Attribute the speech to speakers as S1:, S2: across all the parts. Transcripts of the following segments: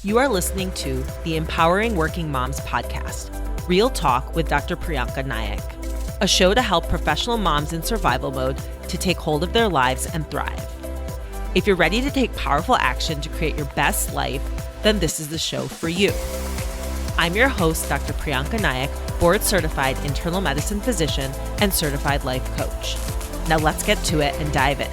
S1: You are listening to the Empowering Working Moms podcast, Real Talk with Dr. Prianca Naik, a show to help professional moms in survival mode to take hold of their lives and thrive. If you're ready to take powerful action to create your best life, then this is the show for you. I'm your host, Dr. Prianca Naik, board-certified internal medicine physician and certified life coach. Now let's get to it and dive in.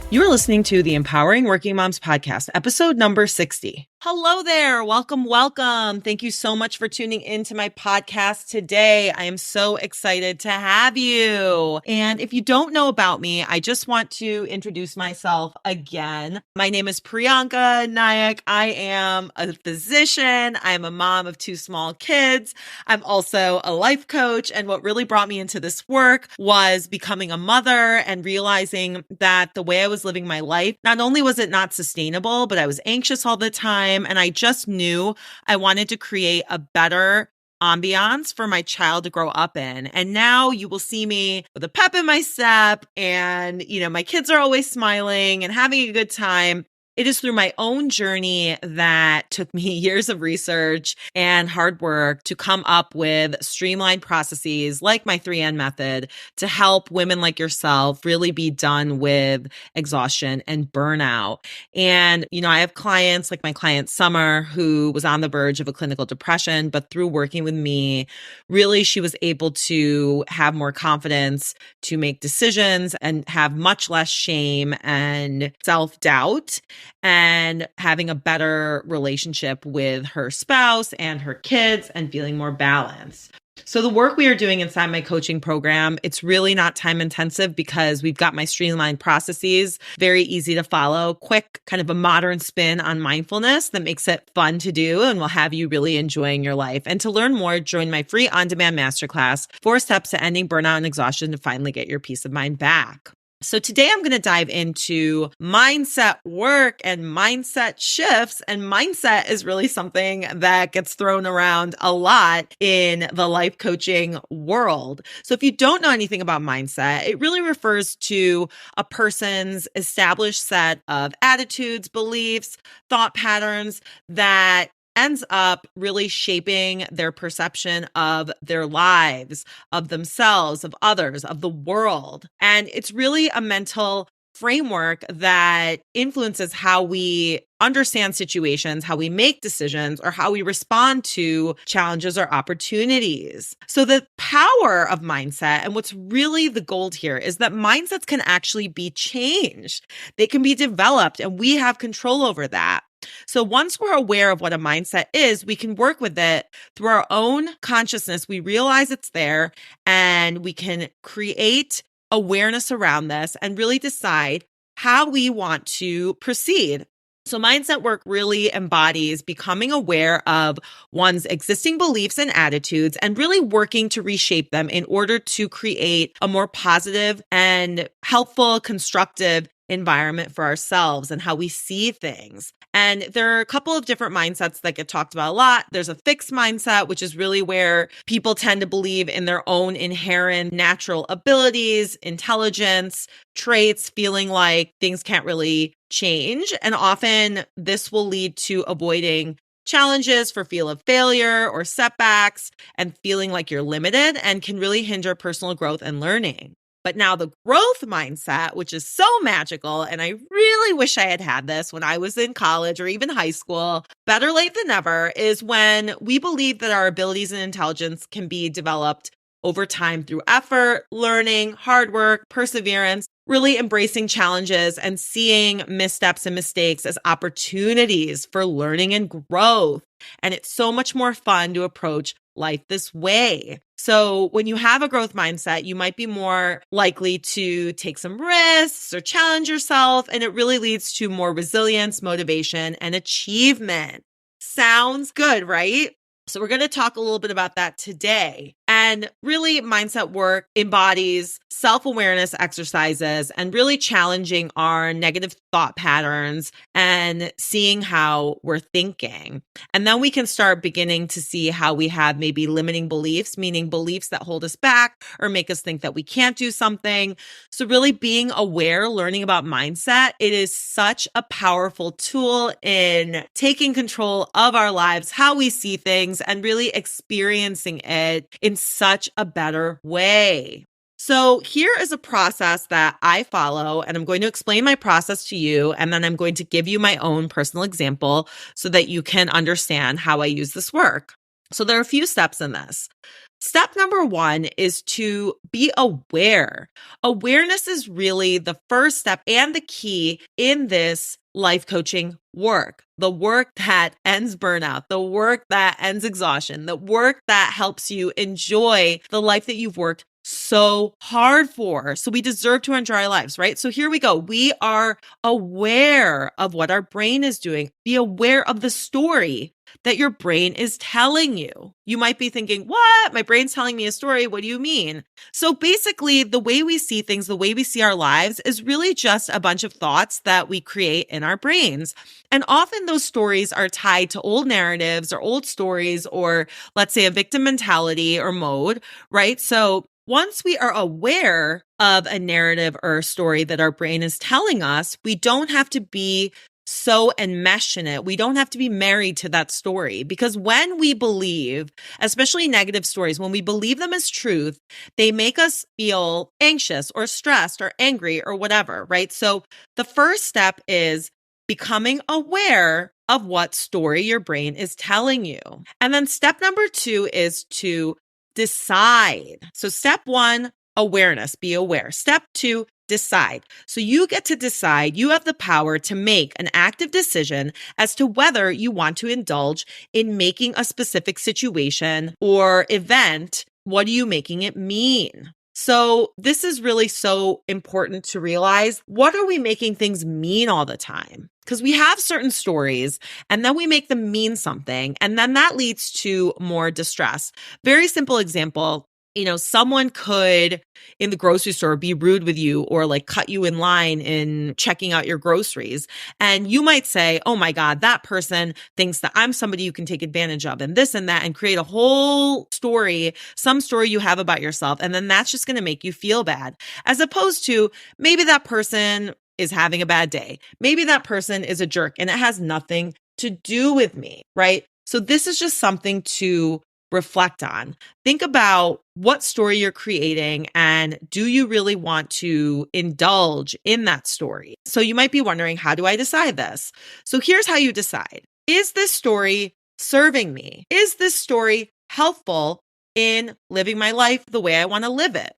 S1: You are listening to the Empowering Working Moms podcast, episode number 60. Hello there. Welcome, welcome. Thank you so much for tuning into my podcast today. I am so excited to have you. And if you don't know about me, I just want to introduce myself again. My name is Prianca Naik. I am a physician. I'm a mom of 2 small kids. I'm also a life coach. And what really brought me into this work was becoming a mother and realizing that the way I was living my life, not only was it not sustainable, but I was anxious all the time. And I just knew I wanted to create a better ambiance for my child to grow up in. And now you will see me with a pep in my step and, my kids are always smiling and having a good time. It is through my own journey that took me years of research and hard work to come up with streamlined processes like my 3N method to help women like yourself really be done with exhaustion and burnout. And, I have clients like my client Summer, who was on the verge of a clinical depression, but through working with me, really she was able to have more confidence to make decisions and have much less shame and self-doubt, and having a better relationship with her spouse and her kids and feeling more balanced. So the work we are doing inside my coaching program, it's really not time intensive because we've got my streamlined processes, very easy to follow, quick, kind of a modern spin on mindfulness that makes it fun to do and will have you really enjoying your life. And to learn more, join my free on-demand masterclass, 4 steps to ending burnout and exhaustion to finally get your peace of mind back. So today I'm going to dive into mindset work and mindset shifts. And mindset is really something that gets thrown around a lot in the life coaching world. So if you don't know anything about mindset, it really refers to a person's established set of attitudes, beliefs, thought patterns that ends up really shaping their perception of their lives, of themselves, of others, of the world. And it's really a mental framework that influences how we understand situations, how we make decisions, or how we respond to challenges or opportunities. So the power of mindset, and what's really the gold here, is that mindsets can actually be changed. They can be developed, and we have control over that. So once we're aware of what a mindset is, we can work with it through our own consciousness. We realize it's there and we can create awareness around this and really decide how we want to proceed. So mindset work really embodies becoming aware of one's existing beliefs and attitudes and really working to reshape them in order to create a more positive and helpful, constructive environment for ourselves and how we see things. And there are a couple of different mindsets that get talked about a lot. There's a fixed mindset, which is really where people tend to believe in their own inherent natural abilities, intelligence, traits, feeling like things can't really change. And often this will lead to avoiding challenges for fear of failure or setbacks and feeling like you're limited and can really hinder personal growth and learning. But now the growth mindset, which is so magical, and I really wish I had had this when I was in college or even high school, better late than never, is when we believe that our abilities and intelligence can be developed over time through effort, learning, hard work, perseverance, really embracing challenges and seeing missteps and mistakes as opportunities for learning and growth. And it's so much more fun to approach life this way. So when you have a growth mindset, you might be more likely to take some risks or challenge yourself, and it really leads to more resilience, motivation, and achievement. Sounds good, right? So we're going to talk a little bit about that today. And And really, mindset work embodies self-awareness exercises and really challenging our negative thought patterns and seeing how we're thinking. And then we can start beginning to see how we have maybe limiting beliefs, meaning beliefs that hold us back or make us think that we can't do something. So really being aware, learning about mindset, it is such a powerful tool in taking control of our lives, how we see things, and really experiencing it in such a better way. So here is a process that I follow, and I'm going to explain my process to you, and then I'm going to give you my own personal example so that you can understand how I use this work. So there are a few steps in this. Step number one is to be aware. Awareness is really the first step and the key in this life coaching work. The work that ends burnout, the work that ends exhaustion, the work that helps you enjoy the life that you've worked so hard for. So we deserve to enjoy our lives, right? So here we go. We are aware of what our brain is doing. Be aware of the story that your brain is telling you. You might be thinking, what? My brain's telling me a story. What do you mean? So basically, the way we see things, the way we see our lives is really just a bunch of thoughts that we create in our brains. And often those stories are tied to old narratives or old stories, or let's say a victim mentality or mode, right? So once we are aware of a narrative or a story that our brain is telling us, we don't have to be so enmeshed in it. We don't have to be married to that story, because when we believe, especially negative stories, when we believe them as truth, they make us feel anxious or stressed or angry or whatever, right? So the first step is becoming aware of what story your brain is telling you. And then step number two is to decide. So step one, awareness, be aware. Step two, decide. So you get to decide. You have the power to make an active decision as to whether you want to indulge in making a specific situation or event. What are you making it mean? So this is really so important to realize. What are we making things mean all the time? Because we have certain stories and then we make them mean something. And then that leads to more distress. Very simple example. Someone could in the grocery store be rude with you or like cut you in line in checking out your groceries. And you might say, oh my God, that person thinks that I'm somebody you can take advantage of and this and that, and create a whole story, some story you have about yourself. And then that's just going to make you feel bad, as opposed to maybe that person is having a bad day. Maybe that person is a jerk and it has nothing to do with me, right? So this is just something to reflect on. Think about what story you're creating and do you really want to indulge in that story? So you might be wondering, how do I decide this? So here's how you decide. Is this story serving me? Is this story helpful in living my life the way I want to live it?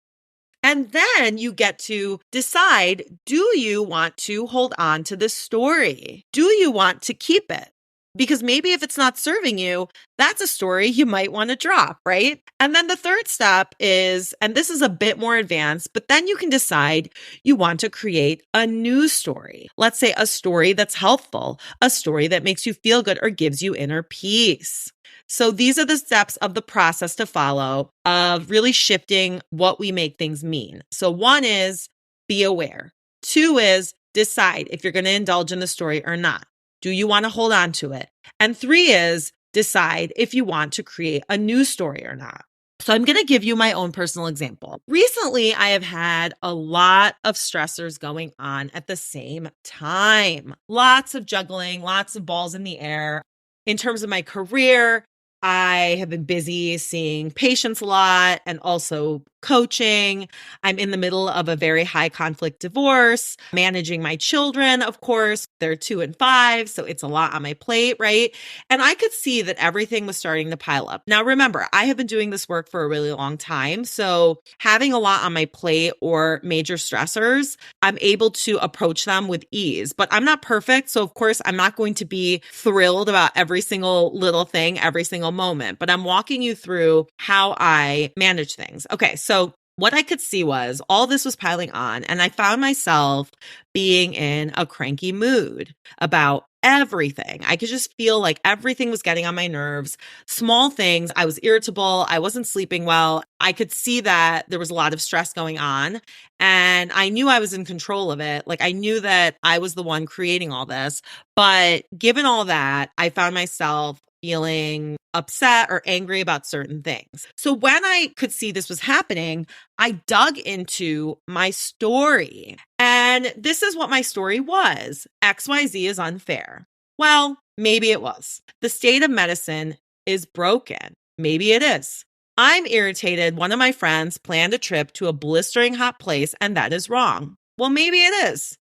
S1: And then you get to decide, do you want to hold on to this story? Do you want to keep it? Because maybe if it's not serving you, that's a story you might want to drop, right? And then the third step is, and this is a bit more advanced, but then you can decide you want to create a new story. Let's say a story that's helpful, a story that makes you feel good or gives you inner peace. So these are the steps of the process to follow of really shifting what we make things mean. So one is be aware. Two is decide if you're going to indulge in the story or not. Do you want to hold on to it? And three is decide if you want to create a new story or not. So I'm going to give you my own personal example. Recently, I have had a lot of stressors going on at the same time. Lots of juggling, lots of balls in the air. In terms of my career, I have been busy seeing patients a lot and also coaching. I'm in the middle of a very high conflict divorce, managing my children, of course. They're 2 and 5, so it's a lot on my plate, right? And I could see that everything was starting to pile up. Now, remember, I have been doing this work for a really long time, so having a lot on my plate or major stressors, I'm able to approach them with ease. But I'm not perfect, so of course, I'm not going to be thrilled about every single little thing, every single moment, but I'm walking you through how I manage things. Okay, so what I could see was all this was piling on, and I found myself being in a cranky mood about everything. I could just feel like everything was getting on my nerves. Small things. I was irritable. I wasn't sleeping well. I could see that there was a lot of stress going on. And I knew I was in control of it. Like I knew that I was the one creating all this. But given all that, I found myself feeling upset or angry about certain things. So when I could see this was happening, I dug into my story. And this is what my story was. XYZ is unfair. Well, maybe it was. The state of medicine is broken. Maybe it is. I'm irritated. One of my friends planned a trip to a blistering hot place, and that is wrong. Well, maybe it is.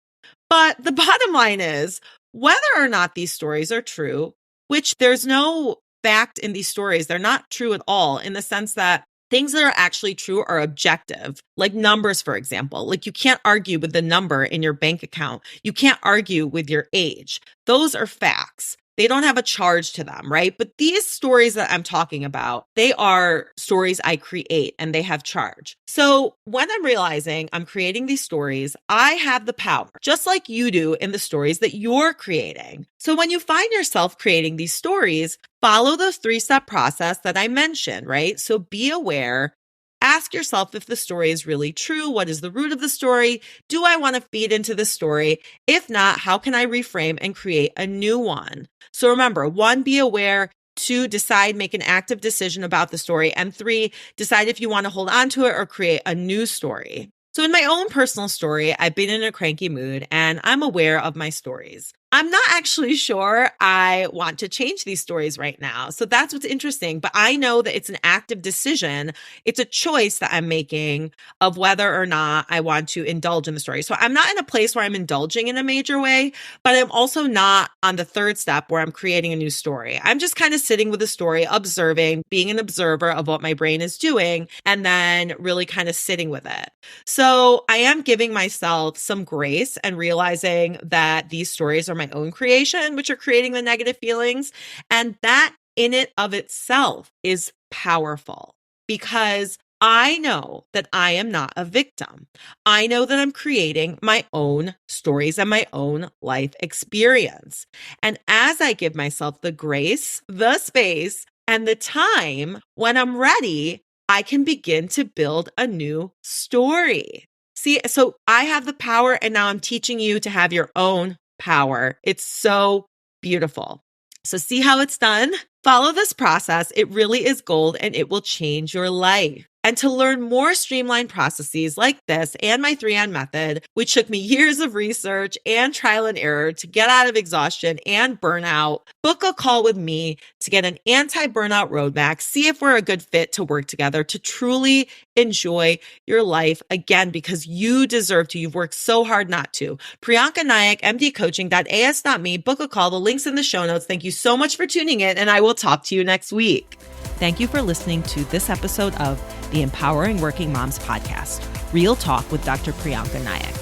S1: But the bottom line is, whether or not these stories are true, which there's no fact in these stories, they're not true at all in the sense that things that are actually true are objective, like numbers, for example. Like you can't argue with the number in your bank account. You can't argue with your age. Those are facts. They don't have a charge to them, right? But these stories that I'm talking about, they are stories I create and they have charge. So when I'm realizing I'm creating these stories, I have the power, just like you do in the stories that you're creating. So when you find yourself creating these stories, follow the 3-step process that I mentioned, right? So be aware. Ask yourself if the story is really true. What is the root of the story? Do I want to feed into the story? If not, how can I reframe and create a new one? So remember, 1, be aware. 2, decide, make an active decision about the story. And 3, decide if you want to hold on to it or create a new story. So in my own personal story, I've been in a cranky mood and I'm aware of my stories. I'm not actually sure I want to change these stories right now. So that's what's interesting. But I know that it's an active decision. It's a choice that I'm making of whether or not I want to indulge in the story. So I'm not in a place where I'm indulging in a major way, but I'm also not on the 3rd step where I'm creating a new story. I'm just kind of sitting with the story, observing, being an observer of what my brain is doing, and then really kind of sitting with it. So I am giving myself some grace and realizing that these stories are my own creation, which are creating the negative feelings. And that in it of itself is powerful because I know that I am not a victim. I know that I'm creating my own stories and my own life experience. And as I give myself the grace, the space, and the time, when I'm ready, I can begin to build a new story. See, so I have the power, and now I'm teaching you to have your own power. It's so beautiful. So see how it's done? Follow this process. It really is gold and it will change your life. And to learn more streamlined processes like this and my 3N method, which took me years of research and trial and error to get out of exhaustion and burnout, book a call with me to get an anti-burnout roadmap. See if we're a good fit to work together to truly enjoy your life again, because you deserve to. You've worked so hard not to. Prianca Naik, mdcoaching.as.me. Book a call. The link's in the show notes. Thank you so much for tuning in, and I will talk to you next week. Thank you for listening to this episode of the Empowering Working Moms podcast, Real Talk with Dr. Prianca Naik.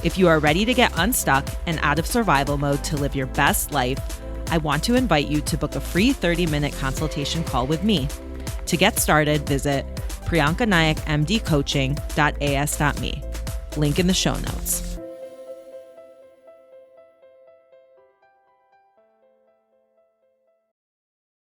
S1: If you are ready to get unstuck and out of survival mode to live your best life, I want to invite you to book a free 30-minute consultation call with me. To get started, visit priancanaikmdcoaching.as.me. Link in the show notes.